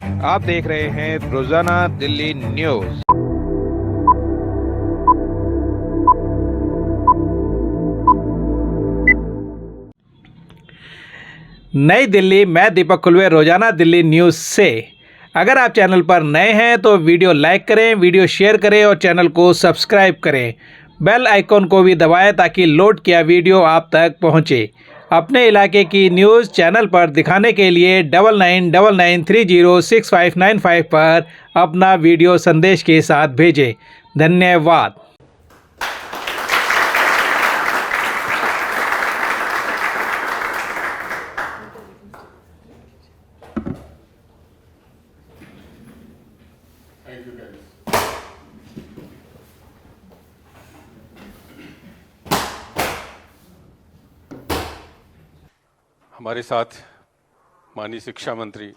आप देख रहे हैं रोजाना दिल्ली न्यूज। नई दिल्ली, मैं दीपक खुलवे, रोजाना दिल्ली न्यूज से। अगर आप चैनल पर नए हैं तो वीडियो लाइक करें, वीडियो शेयर करें और चैनल को सब्सक्राइब करें। बेल आइकॉन को भी दबाएं ताकि लोड किया वीडियो आप तक पहुंचे। अपने इलाके की न्यूज़ चैनल पर दिखाने के लिए 9999306595 पर अपना वीडियो संदेश के साथ भेजें। धन्यवाद। Thank you guys. हमारे साथ माननीय शिक्षा मंत्री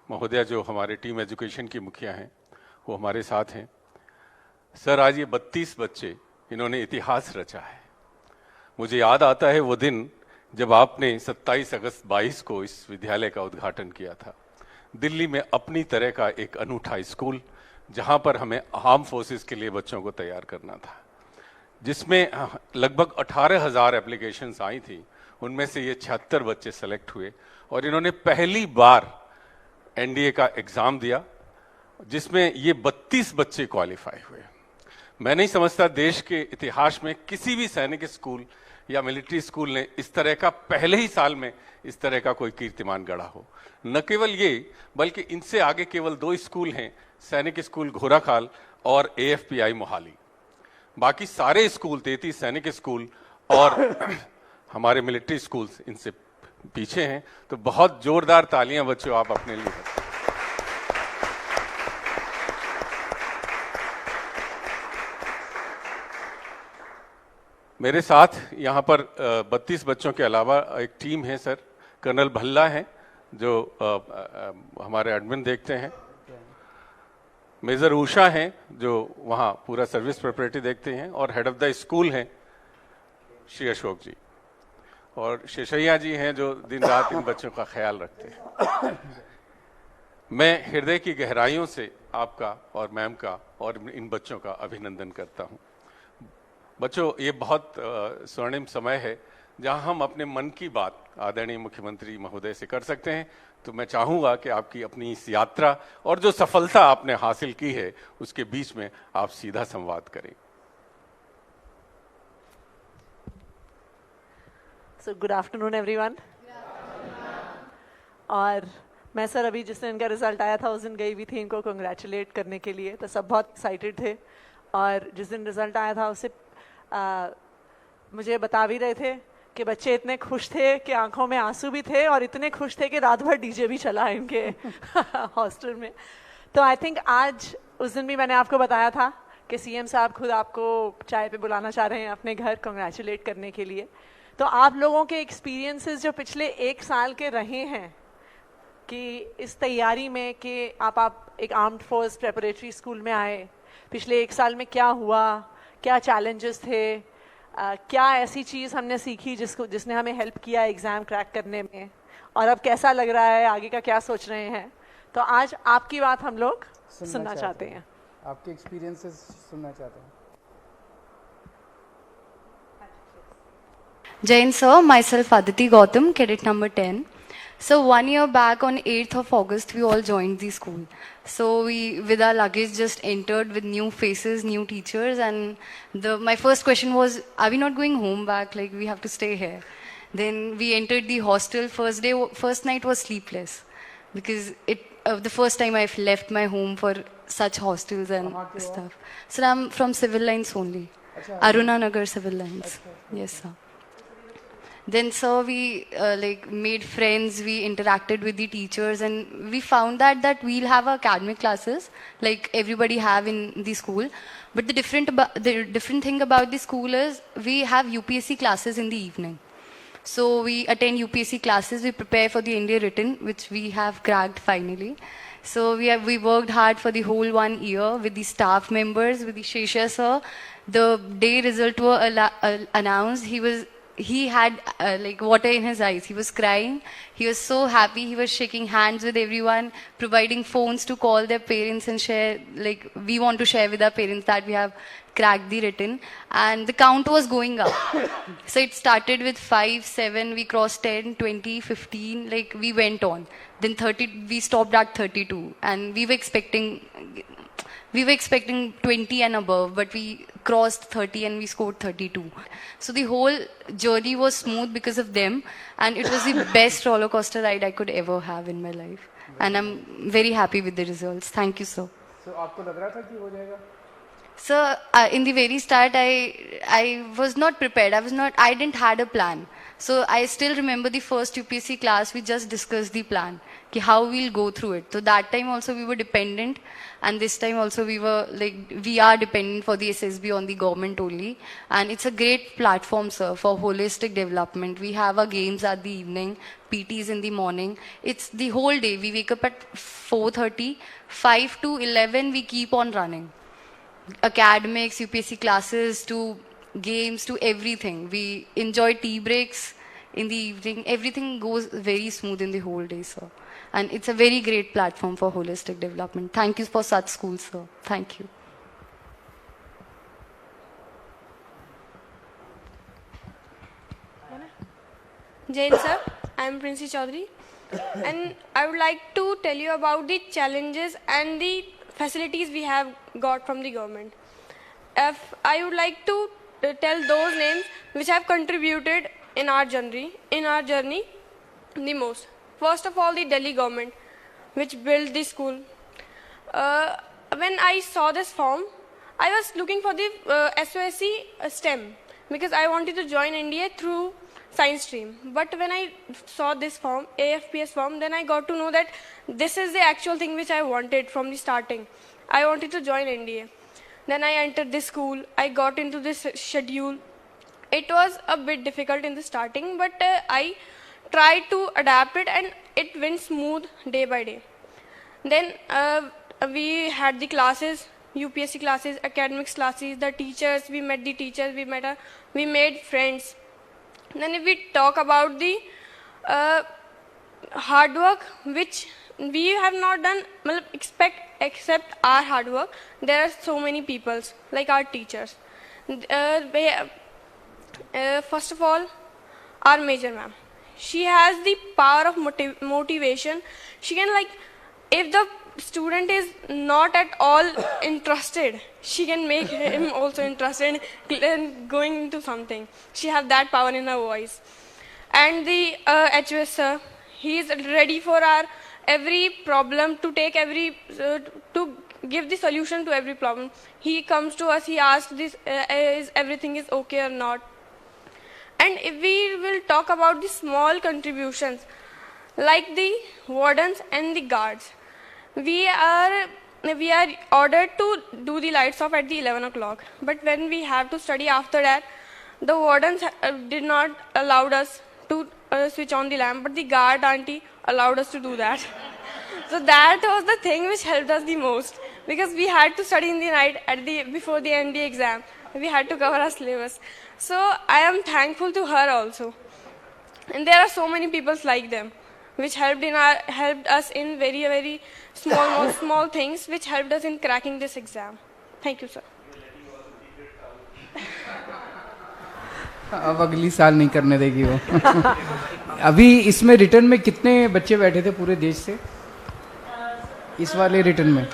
महोदया जो हमारे टीम एजुकेशन की मुखिया हैं वो हमारे साथ हैं। सर, आज ये 32 बच्चे इन्होंने इतिहास रचा है। मुझे याद आता है वो दिन जब आपने 27 अगस्त 22 को इस विद्यालय का उद्घाटन किया था। दिल्ली में अपनी तरह का एक अनूठा स्कूल जहां पर हमें आर्म फोर्सेस के लिए बच्चों को तैयार करना था, जिसमें लगभग 18,000 एप्लीकेशंस आई थी। उनमें से ये 76 बच्चे सेलेक्ट हुए और इन्होंने पहली बार एनडीए का एग्जाम दिया जिसमें ये 32 बच्चे क्वालिफाई हुए। मैं नहीं समझता देश के इतिहास में किसी भी सैनिक स्कूल या मिलिट्री स्कूल ने इस तरह का पहले ही साल में इस तरह का कोई कीर्तिमान गढ़ा हो। न केवल ये, बल्कि इनसे आगे केवल 2 स्कूल हैं, सैनिक स्कूल घोराखाल और AFPI मोहाली। बाकी सारे स्कूल 33 सैनिक स्कूल और हमारे मिलिट्री स्कूल्स इनसे पीछे हैं। तो बहुत जोरदार तालियां बच्चों आप अपने लिए। मेरे साथ यहाँ पर 32 बच्चों के अलावा एक टीम है सर। कर्नल भल्ला हैं जो हमारे एडमिन देखते हैं। मेजर उषा हैं जो वहाँ पूरा सर्विस प्रिपरेटरी देखते हैं और हेड ऑफ द स्कूल हैं श्री अशोक जी, और शेषैया जी हैं जो दिन रात इन बच्चों का ख्याल रखते हैं। मैं हृदय की गहराइयों से आपका और मैम का और इन बच्चों का अभिनंदन करता हूं। बच्चों, ये बहुत स्वर्णिम समय है जहां हम अपने मन की बात आदरणीय मुख्यमंत्री महोदय से कर सकते हैं। तो मैं चाहूंगा कि आपकी अपनी इस यात्रा और जो सफलता आपने हासिल की है उसके बीच में आप सीधा संवाद करें। So good afternoon everyone. और मैं सर अभी जिस दिन इनका रिजल्ट आया था उस दिन गई भी थी इनको कंग्रेचुलेट करने के लिए, तो सब बहुत एक्साइटेड थे। और जिस दिन रिजल्ट आया था उससे मुझे बता भी रहे थे कि बच्चे इतने खुश थे कि आंखों में आंसू भी थे और इतने खुश थे कि रात भर डीजे भी चला इनके हॉस्टल में। तो आई थिंक आज उस दिन भी मैंने आपको बताया था कि सीएम साहब खुद आपको चाय पे बुलाना चाह रहे हैं अपने घर कंग्रेचुलेट करने के लिए। तो आप लोगों के एक्सपीरियंसेस जो पिछले 1 साल के रहे हैं कि इस तैयारी में कि आप एक आर्म्ड फोर्स प्रेपरेटरी स्कूल में आए, पिछले 1 साल में क्या हुआ, क्या चैलेंजेस थे, क्या ऐसी चीज़ हमने सीखी जिसने हमें हेल्प किया एग्ज़ाम क्रैक करने में, और अब कैसा लग रहा है, आगे का क्या सोच रहे हैं। तो आज आपकी बात हम लोग सुनना चाहते हैं, आपके एक्सपीरियंसेस सुनना चाहते हैं। Jain sir, myself Aditi Gautam, cadet number 10. So 1 year back on 8th of August, we all joined the school. So we, with our luggage, just entered with new faces, new teachers, and my first question was, are we not going home back? Like, we have to stay here. Then we entered the hostel. First night was sleepless because the first time I've left my home for such hostels and stuff. So I'm from Civil Lines only, Aruna Nagar Civil Lines. Yes, sir. Then sir, we made friends, we interacted with the teachers, and we found that we'll have our academic classes like everybody have in the school. But the different thing about the school is we have UPSC classes in the evening. So we attend UPSC classes, we prepare for the India written, which we have cracked finally. So we worked hard for the whole 1 year with the staff members, with the Shesha sir. The day result were announced, he had water in his eyes. He was crying. He was so happy. He was shaking hands with everyone, providing phones to call their parents and share, like, we want to share with our parents that we have cracked the written. And the count was going up. So it started with 5, 7, we crossed 10, 20, 15, like we went on. Then 30, we stopped at 32. And we were expecting 20 and above, but we crossed 30 and we scored 32. So the whole journey was smooth because of them, and it was the best roller coaster ride I could ever have in my life. And I'm very happy with the results. Thank you, sir. So आपको लग रहा था कि हो जाएगा? So in the very start, I was not prepared. I didn't had a plan. So I still remember the first UPSC class. We just discussed the plan, ki how we'll go through it. So that time also we were dependent, and this time also we are dependent for the SSB on the government only. And it's a great platform, sir, for holistic development. We have our games at the evening, PTs in the morning. It's the whole day. We wake up at 4:30, 5 to 11 we keep on running. Academics, UPSC classes, to games, to everything. We enjoy tea breaks in the evening. Everything goes very smooth in the whole day, sir. And it's a very great platform for holistic development. Thank you for such schools, sir. Thank you. Jain sir, I am Princey Chaudhary, and I would like to tell you about the challenges and the facilities we have got from the government. I would like to tell those names which have contributed in our journey the most. First of all, the Delhi government, which built the school. When I saw this form, I was looking for the SOSC STEM because I wanted to join NDA through science stream. But when I saw this form, AFPS form, then I got to know that this is the actual thing which I wanted from the starting. I wanted to join NDA. Then I entered this school. I got into this schedule. It was a bit difficult in the starting, but I tried to adapt it, and it went smooth day by day. Then we had the classes, UPSC classes, academics classes, the teachers. We met the teachers. We made friends. Then if we talk about the hard work, which we have not done, except our hard work, there are so many people, like our teachers. First of all, our major ma'am. She has the power of motivation. She can, like, if the student is not at all interested, she can make him also interested in going into something. She has that power in her voice. And the HOS sir, he is ready for our every problem, to take to give the solution to every problem. He comes to us, he asks this, is everything is okay or not. And if we will talk about the small contributions, like the wardens and the guards, we are ordered to do the lights off at the 11 o'clock. But when we have to study after that, the wardens did not allow us to switch on the lamp, but the guard auntie allowed us to do that. So that was the thing which helped us the most, because we had to study in the night before the ND exam. We had to cover our syllabus. So I am thankful to her also. And there are so many people like them, which helped us in very, very small things, which helped us in cracking this exam. Thank you, sir. अब अगली साल नहीं करने देगी वो। अभी इसमें return में कितने बच्चे बैठे थे पूरे देश से इस वाले रिटर्न में?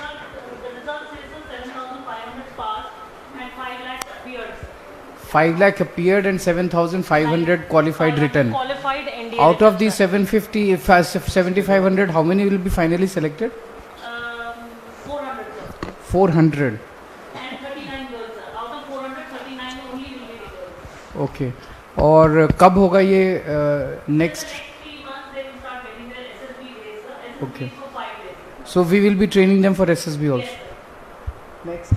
5 lakh appeared and 7,500 qualified written. Qualified NDA. Out of these 7,500, how many will be finally selected? 400. 400. And 39 girls. Out of 400, 39 only will be girls. Okay. और कब होगा ये next? 3 months they will start getting their SSB days. SSB Okay. for 5 days. So we will be training them for SSB also. Yes, sir. Next.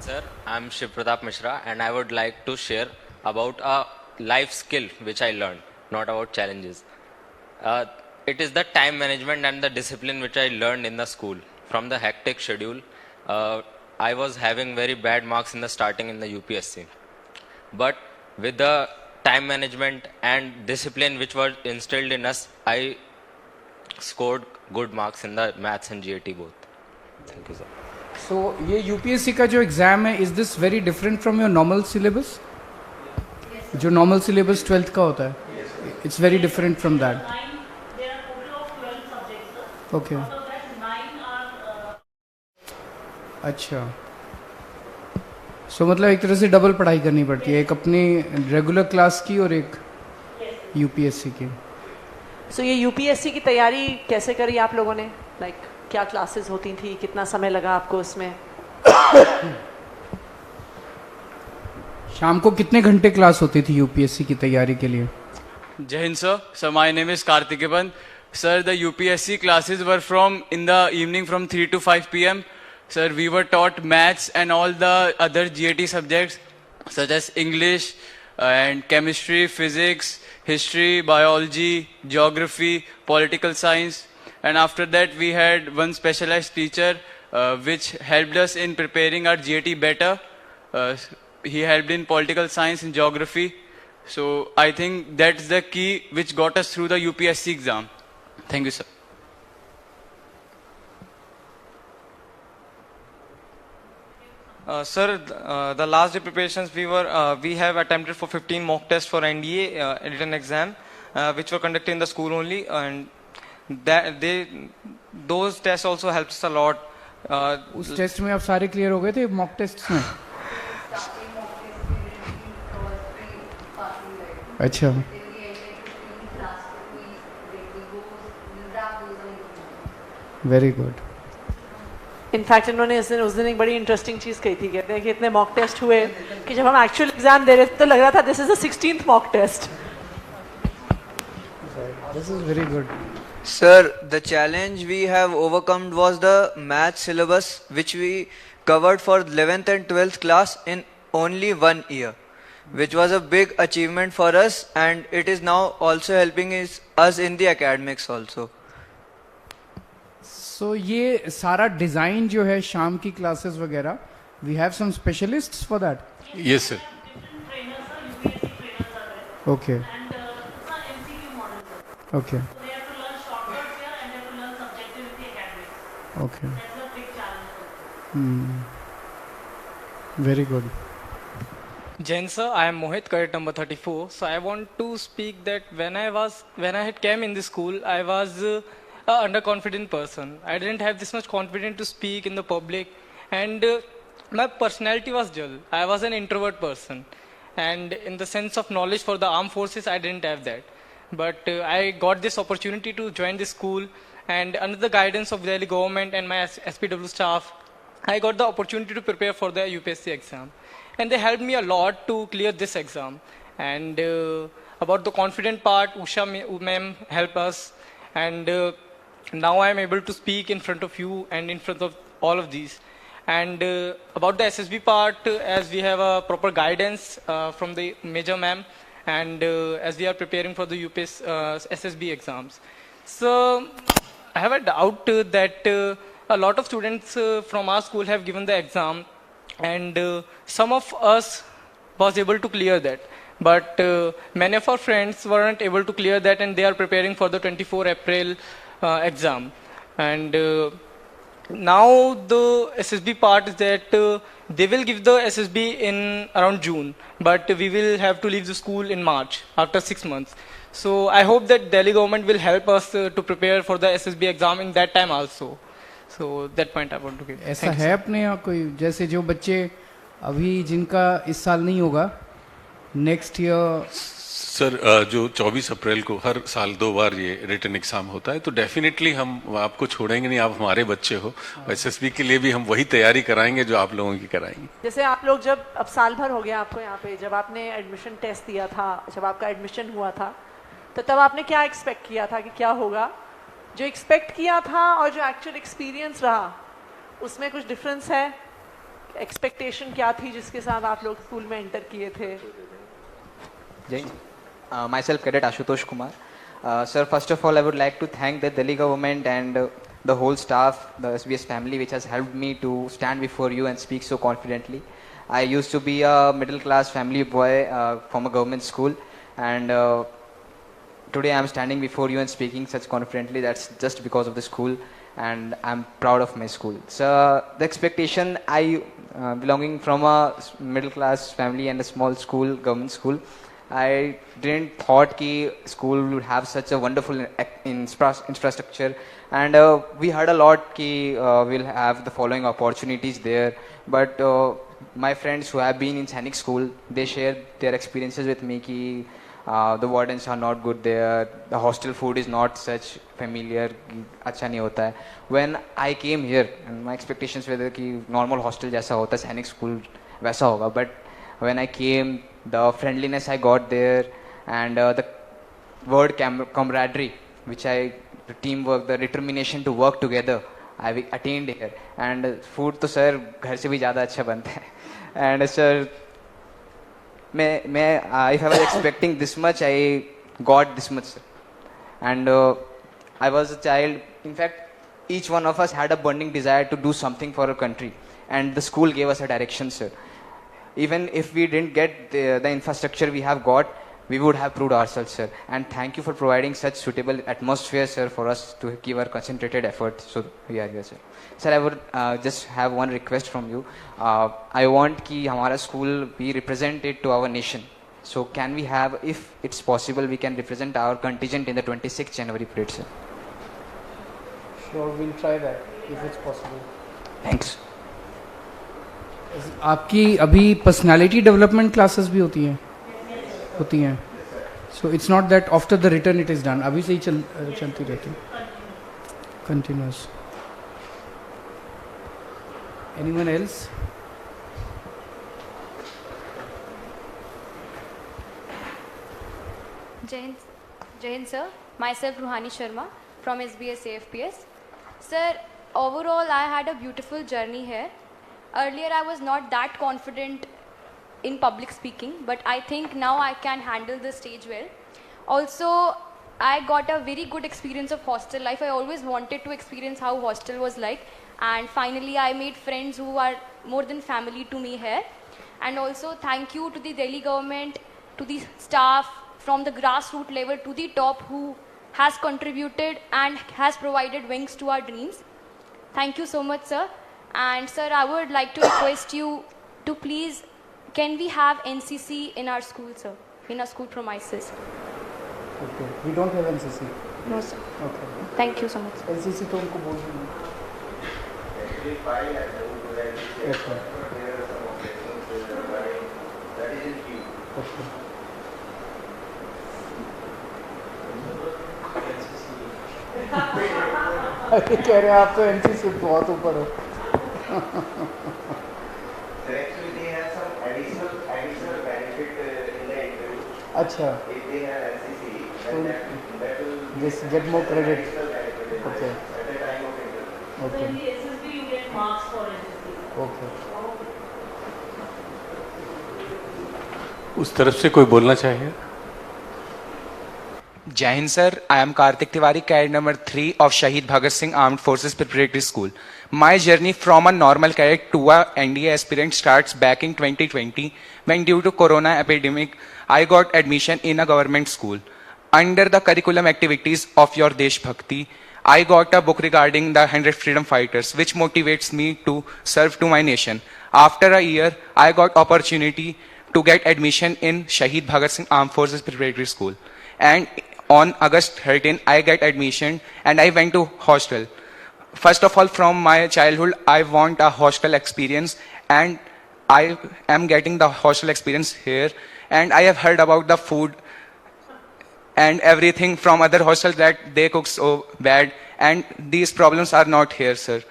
Sir, I'm Shiv Pratap Mishra, and I would like to share about a life skill which I learned, not about challenges. It is the time management and the discipline which I learned in the school. From the hectic schedule, I was having very bad marks in the starting in the UPSC. But with the time management and discipline which was instilled in us, I scored good marks in the maths and GAT both. Thank you, sir. So ये UPSC का जो exam है, is this very different from your normal syllabus? जो normal syllabus 12th का होता है, it's very different from that. There are total of 12 subjects, sir. Okay, Out of that, 9 are अच्छा. सो मतलब एक तरह से डबल पढ़ाई करनी पड़ती है, एक अपनी रेगुलर क्लास की और एक यूपीएससी की. सो ये यूपीएससी की तैयारी कैसे करी आप लोगों ने? लाइक क्या क्लासेस होती थी, कितना समय लगा आपको उसमें? शाम को कितने घंटे क्लास होती थी यूपीएससी की तैयारी के लिए? Jai Hind, sir. So my name is Kartikeyan. Sir, the UPSC classes were from in the evening from 3 to 5 p.m. Sir, we were taught maths and all the other GAT subjects such as English and chemistry, physics, history, biology, geography, political science. And after that, we had one specialized teacher which helped us in preparing our GAT better. He helped in political science and geography. So I think that's the key which got us through the UPSC exam. Thank you, sir. Sir, the last day preparations we have attempted for 15 mock tests for NDA written exam, which were conducted in the school only, and those tests also helps us a lot. उस test में आप सारे clear हो गए थे mock test में? अच्छा, very good. In fact इन्होंने उस दिन एक बड़ी इंटरेस्टिंग चीज़ कही थी. कहते हैं कि इतने मॉक टेस्ट हुए कि जब हम एक्चुअल एग्जाम दे रहे थे तो लग रहा था this is the 16th mock test. This is very good. Sir, the challenge we have overcome was the math syllabus which we covered for 11th and 12th class in only 1 year, which was a big achievement for us, and it is now also helping us in the academics also. So ये सारा design जो है शाम की classes वगैरह, we have some specialists for that? Yes, sir. different trainers, sir. UPSC trainers are there. Okay, And it's a MCQ model, sir. Okay, So they have to learn shortcuts here and they have to learn subjectivity academics. Okay, That's a big challenge, sir. Very good. Jain sir, I am Mohit, cadet number 34. So I want to speak that when I had came in the school, I was a underconfident person. I didn't have this much confidence to speak in the public, and my personality was dull. I was an introvert person, and in the sense of knowledge for the armed forces, I didn't have that. But I got this opportunity to join the school, and under the guidance of Delhi government and my SPW staff, I got the opportunity to prepare for the UPSC exam. And they helped me a lot to clear this exam. And about the confident part, Usha ma'am helped us. And now I am able to speak in front of you and in front of all of these. And about the SSB part, as we have a proper guidance from the major ma'am, and as we are preparing for the UPS SSB exams. So I have a doubt that a lot of students from our school have given the exam, and some of us was able to clear that, but many of our friends weren't able to clear that, and they are preparing for the 24 April exam. And now the SSB part is that they will give the SSB in around June, but we will have to leave the school in March after 6 months. So I hope that Delhi government will help us to prepare for the SSB exam in that time also. So that point I want to give. ऐसा है अपने यहाँ कोई, जैसे जो बच्चे अभी जिनका इस साल नहीं होगा, नेक्स्ट ईयर? सर, जो 24 अप्रैल को हर साल 2 बार ये रिटन एग्जाम होता है, तो डेफिनेटली हम आपको छोड़ेंगे नहीं. आप हमारे बच्चे हो. एसएसबी के लिए भी हम वही तैयारी कराएंगे जो आप लोगों की कराएंगे. जैसे आप लोग जब अब साल भर हो गया आपको यहाँ पे, जब आपने एडमिशन टेस्ट दिया था, जब आपका एडमिशन हुआ था, तो तब आपने क्या एक्सपेक्ट किया था कि क्या होगा? जो एक्सपेक्ट किया था और जो एक्चुअल एक्सपीरियंस रहा, उसमें कुछ डिफरेंस है? एक्सपेक्टेशन क्या थी जिसके साथ आप लोग स्कूल में एंटर किए थे? Jai. Myself, Cadet Ashutosh Kumar. Sir, first of all, I would like to thank the Delhi government and the whole staff, the SBS family, which has helped me to stand before you and speak so confidently. I used to be a middle class family boy from a government school, and today I'm standing before you and speaking such confidently. That's just because of the school, and I'm proud of my school. So the expectation, belonging from a middle class family and a small school, government school, I didn't thought ki school would have such a wonderful infrastructure, and we heard a lot ki we'll have the following opportunities there. But my friends who have been in Sainik school, they shared their experiences with me ki the wardens are not good there, the hostel food is not such familiar, अच्छा नहीं होता है. When I came here, and my expectations were कि normal hostel जैसा होता है, सैनिक school वैसा होगा. But when I came, the friendliness I got there, and the word camaraderie, the teamwork, the determination to work together, I attained here. And food तो sir घर से भी ज़्यादा अच्छा बनता है. And sir, if I was expecting this much, I got this much, sir. And I was a child. In fact, each one of us had a burning desire to do something for our country, and the school gave us a direction, sir. Even if we didn't get the infrastructure we have got, we would have proved ourselves, sir. And thank you for providing such suitable atmosphere, sir, for us to give our concentrated effort. So we are here, sir. Sir, I would just have one request from you. I want कि हमारा school be represented to our nation. So can we have, if it's possible, we can represent our contingent in the 26th January parade, sir. Sure, we'll try that if it's possible. Thanks. आपकी अभी personality development classes भी होती हैं so it's not that after the return it is done, अभी से ही चलती रहती continuous. Anyone else? Jain sir, myself Ruhani Sharma from SBS AFPS. Sir, overall I had a beautiful journey here. Earlier I was not that confident in public speaking, but I think now I can handle the stage well. Also, I got a very good experience of hostel life. I always wanted to experience how hostel was like, and finally I made friends who are more than family to me here. And also thank you to the Delhi government, to the staff from the grassroots level to the top who has contributed and has provided wings to our dreams. Thank you so much, sir. And sir, I would like to request you to please, can we have NCC in our school, sir? In our school premises. Okay. We don't have NCC. No, sir. Okay. Thank you so much. NCC तो उनको बोल देंगे. Okay. Okay. अरे कह रहे हैं आप तो NCC बहुत ऊपर हो. अच्छा. Just get more credit. Okay. So in the SSB you get marks for SSB. Okay. उस तरफ से कोई बोलना चाहिए? Jai Hind sir, I am Karthik Tiwari, cadet number 3 of Shahid Bhagat Singh Armed Forces Preparatory School. My journey from a normal cadet to a NDA aspirant starts back in 2020 when due to corona epidemic I got admission in a government school. Under the curriculum activities of your Desh Bhakti, I got a book regarding the 100 freedom fighters which motivates me to serve to my nation. After a year, I got opportunity to get admission in Shahid Bhagat Singh Armed Forces Preparatory School. And on August 13, I get admission and I went to hostel. First of all, from my childhood, I want a hostel experience and I am getting the hostel experience here. And I have heard about the food and everything from other hostels that they cook so bad. And these problems are not here, sir.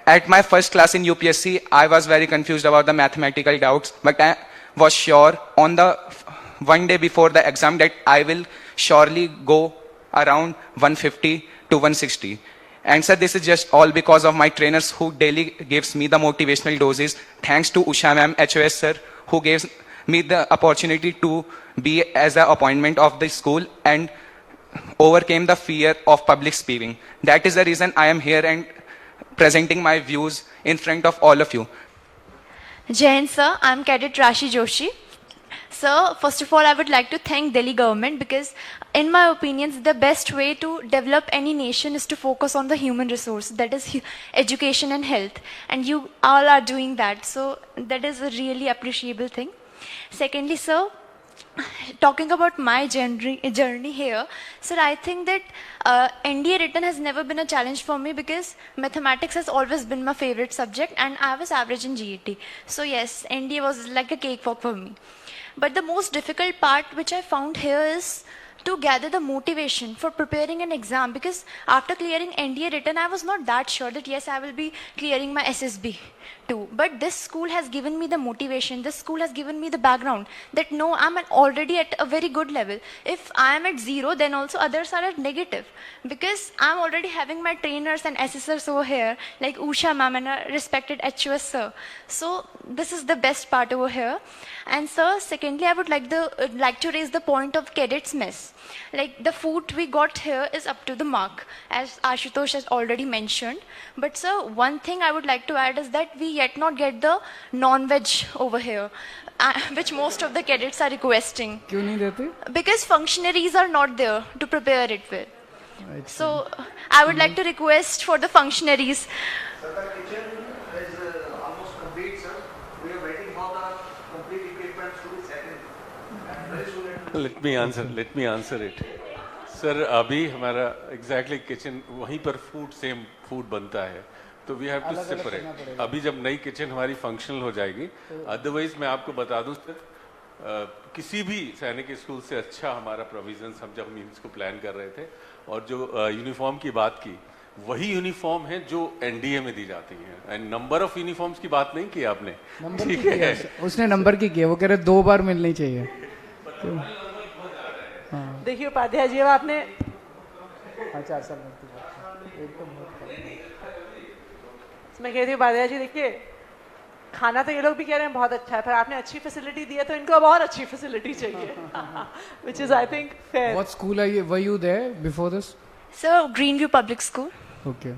At my first class in UPSC, I was very confused about the mathematical doubts, but I was sure on the one day before the exam that I will surely go around 150 to 160. And sir, this is just all because of my trainers who daily gives me the motivational doses. Thanks to Usha ma'am, HOS sir, who gives me the opportunity to be as an appointment of the school and overcame the fear of public speaking. That is the reason I am here and presenting my views in front of all of you. Jain sir, I'm Cadet Rashi Joshi. Sir, first of all, I would like to thank Delhi government because in my opinions, the best way to develop any nation is to focus on the human resource, that is education and health, and you all are doing that, so that is a really appreciable thing. Secondly, sir, talking about my journey here, sir, I think that NDA written has never been a challenge for me because mathematics has always been my favorite subject and I was average in GET. So yes, NDA was like a cakewalk for me. But the most difficult part which I found here is to gather the motivation for preparing an exam, because after clearing NDA written, I was not that sure that yes, I will be clearing my SSB too. But this school has given me the motivation, this school has given me the background that no, I'm already at a very good level. If I am at 0, then also others are at negative, because I'm already having my trainers and assessors over here, like Usha ma'am and a respected HOS sir. So this is the best part over here. And sir, secondly, I would like to raise the point of cadets mess. Like the food we got here is up to the mark, as Ashutosh has already mentioned. But sir, one thing I would like to add is that we yet not get the non-veg over here, which most of the cadets are requesting. क्यों नहीं देते? Because functionaries are not there to prepare it with. So I would like to request for the functionaries. Sir, the kitchen is almost complete, sir. We are waiting for the complete equipment to be set in. Very soon it will. Let me answer it. Sir अभी हमारा exactly kitchen वहीं पर same food बनता है, तो we have to separate. अभी जब नई किचन हमारी फंक्शनल हो जाएगी, अदरवाइज मैं आपको बता दूं सर, किसी भी सैनिक स्कूल से अच्छा हमारा प्रोविजंस हम जब मील्स को प्लान कर रहे थे, और जो यूनिफॉर्म की बात की, वही यूनिफॉर्म है जो एनडीए में दी जाती है. एंड नंबर ऑफ यूनिफॉर्म्स की बात नहीं की आपने, ठीक है? उसने नंबर की किया, वो कह रहे 2 बार मिलनी चाहिए. देखिए उपाध्याय जी, अब आपने 4 साल मैं कहती हूँ उपाध्याय जी, देखिए खाना तो ये लोग भी कह रहे हैं बहुत अच्छा है, पर आपने अच्छी फैसिलिटी दी है तो इनको अब और अच्छी फैसिलिटी चाहिए, which is I think fair. What school were you there before this? Sir, Greenview Public School. Okay.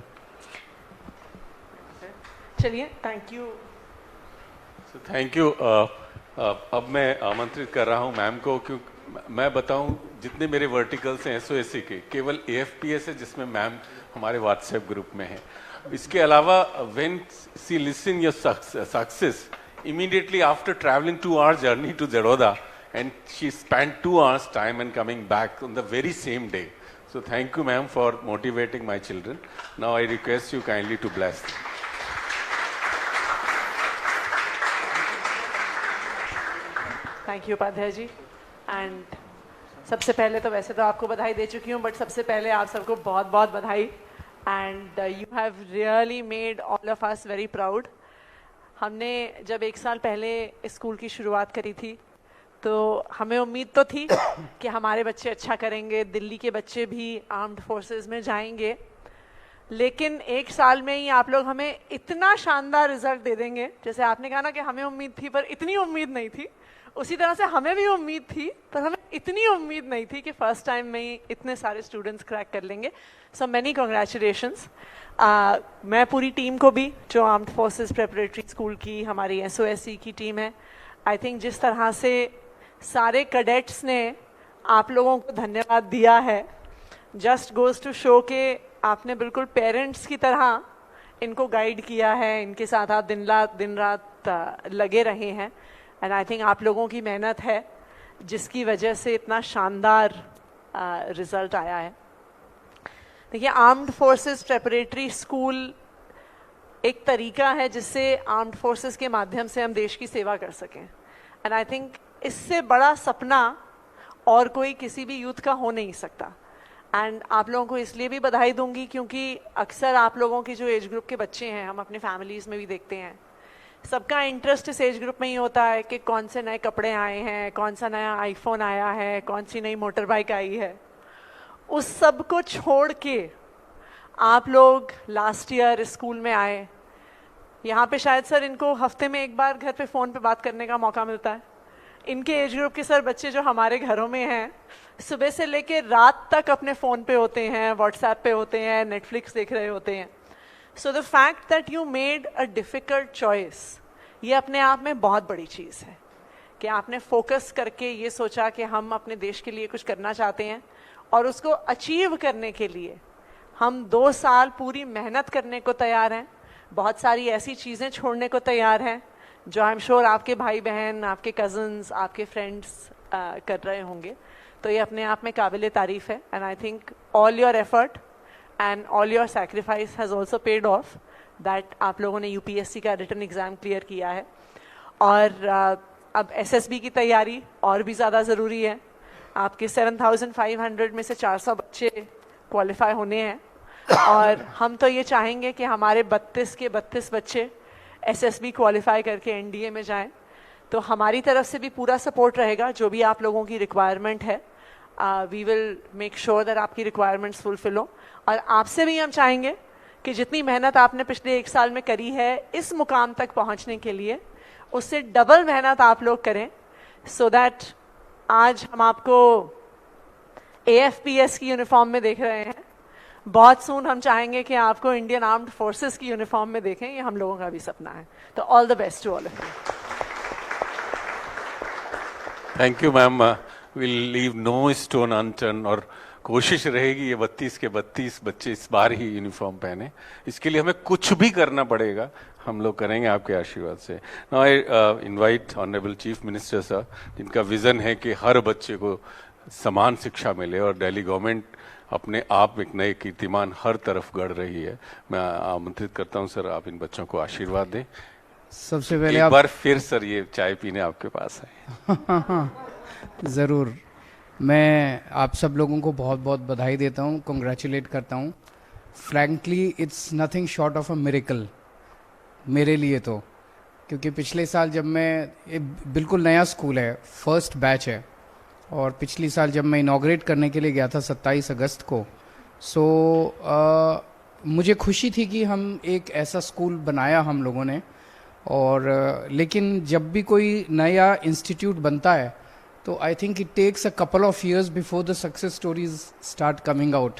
चलिए, thank you. So thank you. अब मैं आमंत्रित कर रहा हूँ मैम को, क्योंकि मैं बताऊं जितने मेरे वर्टिकल्स हैं एसओएससी के, केवल एएफपीएस है जिसमें मैम हमारे व्हाट्सएप ग्रुप में है. इसके अलावा when she listen your success, immediately after traveling 2 hours journey to Zadoda, and she spent 2 hours time and coming back on the very same day. So thank you ma'am for motivating my children. Now I request you kindly to bless. Thank you Upadhyay ji. And सबसे पहले तो वैसे तो आपको बधाई दे चुकी हूँ, but सबसे पहले आप सबको बहुत बहुत बधाई. And you have really made all of us very proud. हमने जब 1 साल पहले स्कूल की शुरुआत करी थी, तो हमें उम्मीद तो थी कि हमारे बच्चे अच्छा करेंगे, दिल्ली के बच्चे भी आर्म्ड फोर्सेस में जाएंगे, लेकिन 1 साल में ही आप लोग हमें इतना शानदार रिजल्ट दे देंगे. जैसे आपने कहा ना कि हमें उम्मीद थी पर इतनी उम्मीद नहीं थी, उसी तरह से हमें भी उम्मीद थी पर हमें इतनी उम्मीद नहीं थी कि फर्स्ट टाइम में ही इतने सारे स्टूडेंट्स क्रैक कर लेंगे. So many congratulations. मैं पूरी टीम को भी, जो आर्म्ड फोर्सेस प्रेपरेटरी स्कूल की हमारी एसओएससी की टीम है, आई थिंक जिस तरह से सारे कैडेट्स ने आप लोगों को धन्यवाद दिया है, जस्ट गोज टू शो के आपने बिल्कुल पेरेंट्स की तरह इनको गाइड किया है, इनके साथ आप दिन रात लगे रहे हैं. एंड आई थिंक आप लोगों की मेहनत है जिसकी वजह से इतना शानदार रिजल्ट आया है. देखिए, आर्म्ड फोर्सेस प्रेपरेटरी स्कूल एक तरीका है जिससे आर्म्ड फोर्सेस के माध्यम से हम देश की सेवा कर सकें. एंड आई थिंक इससे बड़ा सपना और कोई किसी भी यूथ का हो नहीं सकता. एंड आप लोगों को इसलिए भी बधाई दूंगी क्योंकि अक्सर आप लोगों की जो एज ग्रुप के बच्चे हैं, हम अपने फैमिलीज़ में भी देखते हैं, सबका इंटरेस्ट इस एज ग्रुप में ही होता है कि कौन से नए कपड़े आए हैं, कौन सा नया आईफोन आया है, कौन सी नई मोटर बाइक आई है. उस सब को छोड़ के आप लोग लास्ट ईयर स्कूल में आए. यहाँ पे शायद सर इनको हफ्ते में 1 बार घर पे फ़ोन पे बात करने का मौका मिलता है. इनके एज ग्रुप के सर बच्चे जो हमारे घरों में हैं, सुबह से लेके रात तक अपने फ़ोन पे होते हैं, व्हाट्सएप पे होते हैं, नेटफ्लिक्स देख रहे होते हैं. So the fact that you made a difficult choice, ये अपने आप में बहुत बड़ी चीज़ है कि आपने फोकस करके ये सोचा कि हम अपने देश के लिए कुछ करना चाहते हैं, और उसको अचीव करने के लिए हम 2 साल पूरी मेहनत करने को तैयार हैं। बहुत सारी ऐसी चीज़ें छोड़ने को तैयार हैं जो आई एम श्योर आपके भाई बहन, आपके कज़न्स, आपके फ्रेंड्स कर रहे होंगे। तो ये अपने आप में काबिल तारीफ़ है। And I think all your effort and all your sacrifice has also paid of, that आप लोगों ने यूपीएससी का रिटन एग्ज़ाम क्लियर किया है। और अब एसएसबी की तैयारी और भी ज़्यादा ज़रूरी है। आपके 7,500 में से 400 बच्चे क्वालिफाई होने हैं, और हम तो ये चाहेंगे कि हमारे 32 के 32 बच्चे एसएसबी क्वालिफाई करके एनडीए में जाएं। तो हमारी तरफ से भी पूरा सपोर्ट रहेगा, जो भी आप लोगों की रिक्वायरमेंट है we will make sure that आपकी रिक्वायरमेंट्स फुलफिल हो। और आपसे भी हम चाहेंगे कि जितनी मेहनत आपने पिछले 1 साल में करी है इस मुकाम तक पहुंचने के लिए, उससे डबल मेहनत आप लोग करें, सो दैट आज हम आपको AFPS की यूनिफॉर्म में देख रहे हैं, बहुत सून हम चाहेंगे कि आपको इंडियन आर्म्ड फोर्सेस की यूनिफॉर्म में देखें। ये हम लोगों का भी सपना है। तो all the best to all of you. Thank you ma'am. Will leave no stone unturned, और कोशिश रहेगी ये 32 के 32 बच्चे इस बार ही यूनिफॉर्म पहने। इसके लिए हमें कुछ भी करना पड़ेगा, हम लोग करेंगे आपके आशीर्वाद से। Now I invite honourable chief minister sir, जिनका विजन है कि हर बच्चे को समान शिक्षा मिले, और दिल्ली गवर्नमेंट अपने आप एक नए कीर्तिमान हर तरफ गढ़ रही है। मैं आमंत्रित करता हूं सर, आप इन बच्चों को आशीर्वाद दें। सबसे पहले एक बार फिर सर ये चाय पीने आपके पास है। ज़रूर। मैं आप सब लोगों को बहुत बहुत बधाई देता हूँ, कॉन्ग्रेचुलेट करता हूँ। Frankly it's nothing short of a miracle मेरे लिए तो, क्योंकि पिछले साल जब मैं, बिल्कुल नया स्कूल है, फर्स्ट बैच है, और पिछली साल जब मैं इनॉग्रेट करने के लिए गया था 27 अगस्त को, मुझे खुशी थी कि हम एक ऐसा स्कूल बनाया हम लोगों ने। और लेकिन जब भी कोई नया इंस्टीट्यूट बनता है तो I think it takes a couple of years before the success stories start coming out.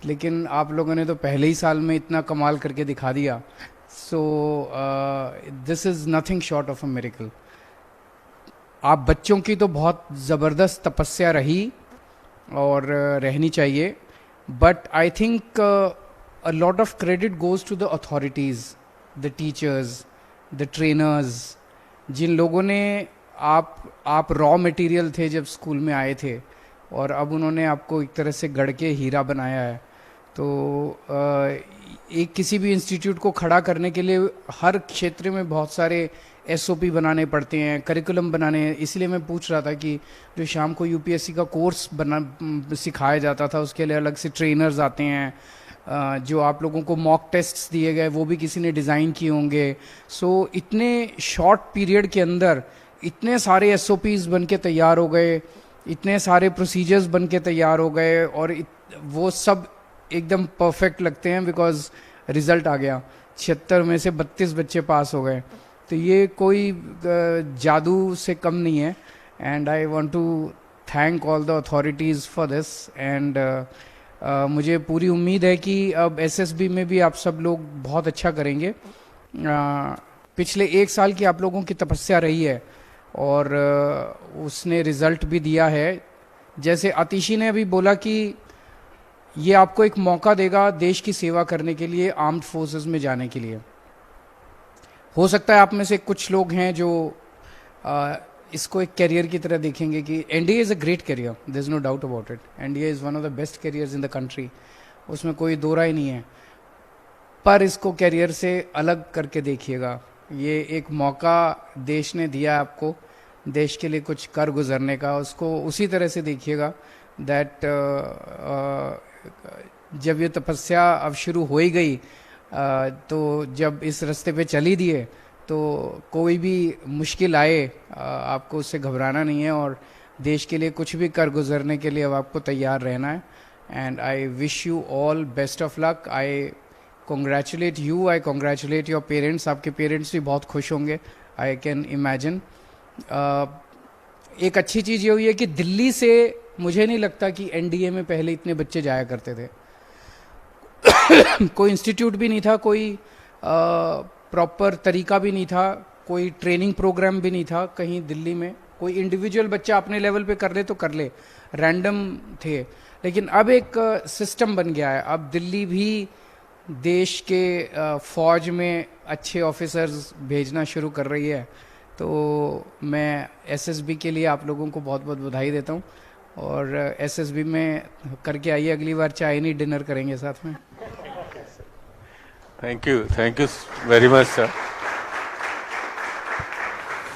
लेकिन आप लोगों ने तो पहले ही साल में इतना कमाल करके दिखा दिया। So this is nothing short of a miracle. आप बच्चों की तो बहुत ज़बरदस्त तपस्या रही और रहनी चाहिए, but I think a lot of credit goes to the authorities, the teachers, the trainers, जिन लोगों ने आप रॉ मटेरियल थे जब स्कूल में आए थे, और अब उन्होंने आपको एक तरह से गढ़ के हीरा बनाया है। तो एक किसी भी इंस्टीट्यूट को खड़ा करने के लिए हर क्षेत्र में बहुत सारे SOP बनाने पड़ते हैं, करिकुलम बनाने हैं। इसलिए मैं पूछ रहा था कि जो शाम को UPSC का कोर्स सिखाया जाता था, उसके लिए अलग से ट्रेनर्स आते हैं, जो आप लोगों को मॉक टेस्ट्स दिए गए वो भी किसी ने डिज़ाइन किए होंगे। सो इतने शॉर्ट पीरियड के अंदर इतने सारे SOPs बन के तैयार हो गए, इतने सारे प्रोसीजर्स बन के तैयार हो गए, और वो सब एकदम परफेक्ट लगते हैं बिकॉज रिजल्ट आ गया। 76 में से 32 बच्चे पास हो गए, तो ये कोई जादू से कम नहीं है। And I want to thank all the authorities for this. And मुझे पूरी उम्मीद है कि अब SSB में भी आप सब लोग बहुत अच्छा करेंगे। पिछले 1 साल की आप लोगों की तपस्या रही है, और उसने रिजल्ट भी दिया है। जैसे आतिशी ने अभी बोला कि ये आपको एक मौका देगा देश की सेवा करने के लिए, आर्म्ड फोर्सेस में जाने के लिए। हो सकता है आप में से कुछ लोग हैं जो इसको एक करियर की तरह देखेंगे कि NDA is a great career, there is no doubt about it. NDA is one of the best careers in the country, उसमें कोई दो राय नहीं है। पर इसको करियर से अलग करके देखिएगा। ये एक मौका देश ने दिया आपको, देश के लिए कुछ कर गुजरने का, उसको उसी तरह से देखिएगा दैट जब ये तपस्या अब शुरू हो ही गई, तो जब इस रास्ते पे चल ही दिए, तो कोई भी मुश्किल आए आपको उससे घबराना नहीं है, और देश के लिए कुछ भी कर गुजरने के लिए अब आपको तैयार रहना है। And I wish you all best of luck. I congratulate you, I congratulate your parents. आपके पेरेंट्स भी बहुत खुश होंगे, आई कैन इमेजिन। एक अच्छी चीज़ ये हुई है कि दिल्ली से मुझे नहीं लगता कि NDA में पहले इतने बच्चे जाया करते थे। कोई इंस्टीट्यूट भी नहीं था, कोई प्रॉपर तरीका भी नहीं था, कोई ट्रेनिंग प्रोग्राम भी नहीं था कहीं दिल्ली में। कोई इंडिविजुअल बच्चा अपने लेवल पे कर ले तो कर ले, रैंडम थे। लेकिन अब एक सिस्टम बन गया है। अब दिल्ली भी देश के फौज में अच्छे ऑफिसर्स भेजना शुरू कर रही है। तो मैं एसएसबी के लिए आप लोगों को बहुत बहुत बधाई देता हूँ, और एसएसबी में करके आइए, अगली बार चाय नहीं डिनर करेंगे साथ में। Thank you very much sir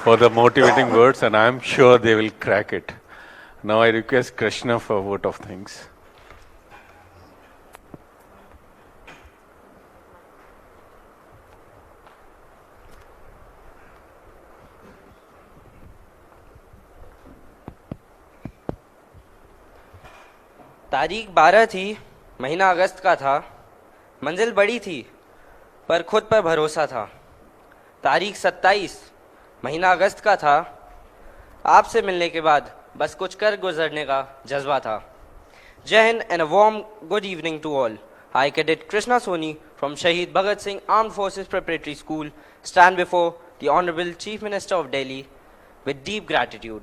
for the motivating words, and I am sure they will crack it. Now I request Krishna for a vote of thanks. तारीख 12 थी, महीना अगस्त का था। मंजिल बड़ी थी पर खुद पर भरोसा था। तारीख 27, महीना अगस्त का था। आपसे मिलने के बाद बस कुछ कर गुजरने का जज्बा था। Jai Hind and a warm good evening to all. I, Cadet Krishna Soni from Shahid Bhagat Singh Armed Forces Preparatory School, stand before the Honorable Chief Minister of Delhi with deep gratitude.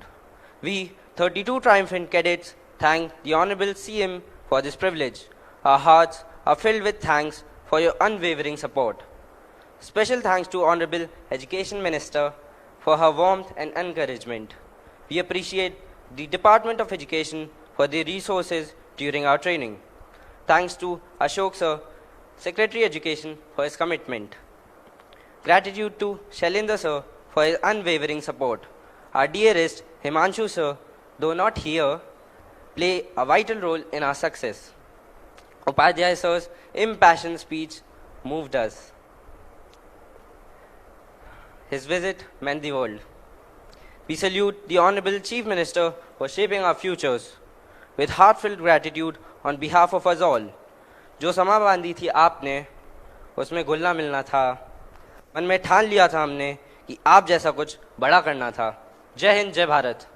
We, 32 triumphant cadets, thank the Honorable CM for this privilege. Our hearts are filled with thanks for your unwavering support. Special thanks to Honorable Education Minister for her warmth and encouragement. We appreciate the Department of Education for the resources during our training. Thanks to Ashok Sir, Secretary Education, for his commitment. Gratitude to Shailendra Sir for his unwavering support. Our dearest Himanshu Sir, though not here, play a vital role in our success. Upadhyay Sir's impassioned speech moved us. His visit meant the world. We salute the Honorable Chief Minister for shaping our futures. With heartfelt gratitude on behalf of us all. जो समा बांधी थी आपने, उसमें घुलना मिलना था। मन में ठान लिया था हमने कि आप जैसा कुछ बड़ा करना था। जय हिंद, जय भारत।